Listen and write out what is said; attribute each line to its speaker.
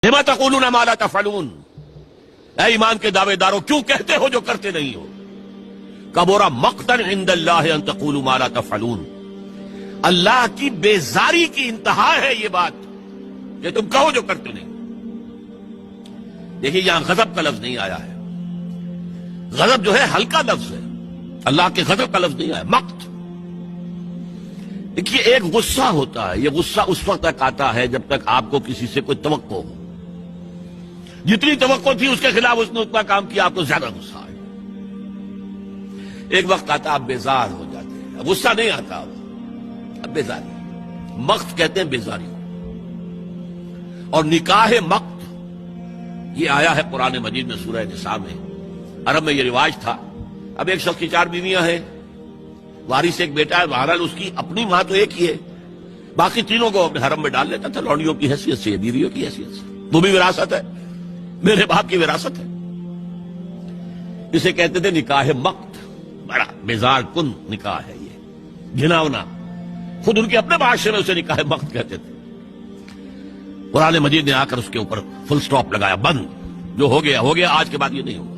Speaker 1: لما تقولون ما لا تفعلون، اے ایمان کے دعوے دارو کیوں کہتے ہو جو کرتے نہیں ہو؟ کبورا مقتا عند اللہ ان تقولوا ما لا تفعلون، اللہ کی بیزاری کی انتہا ہے یہ بات کہ تم کہو جو کرتے نہیں۔ دیکھیے یہاں غضب کا لفظ نہیں آیا ہے، غضب جو ہے ہلکا لفظ ہے، اللہ کے غضب کا لفظ نہیں آیا، مقت۔ دیکھیے ایک غصہ ہوتا ہے، یہ غصہ اس وقت تک آتا ہے جب تک آپ کو کسی سے کوئی توقع ہو، جتنی توقع تھی اس کے خلاف اس نے اتنا کام کیا، آپ کو زیادہ غصہ آئے۔ ایک وقت آتا آپ بیزار ہو جاتے ہیں، غصہ نہیں آتا اب بیزاری، مقت کہتے ہیں بیزاری کو۔ اور نکاح مقت یہ آیا ہے قرآن مجید میں سورہ نساء میں۔ عرب میں یہ رواج تھا، اب ایک شخص کی 4 بیویاں ہیں، وارث ایک بیٹا ہے، بہرحال اس کی اپنی ماں تو ایک ہی ہے، باقی تینوں کو اپنے حرم میں ڈال لیتا تھا لونڈیوں کی حیثیت سے، بیویوں کی حیثیت سے، وہ بھی وراثت ہے، میرے باپ کی وراثت ہے۔ اسے کہتے تھے نکاح مقت، بڑا بیزار کن نکاح ہے یہ، گھناؤنا، خود ان کے اپنے معاشرے میں اسے نکاح مقت کہتے تھے۔ قرآن مجید نے آ کر اس کے اوپر فل سٹاپ لگایا، بند، جو ہو گیا ہو گیا، آج کے بعد یہ نہیں ہوگا۔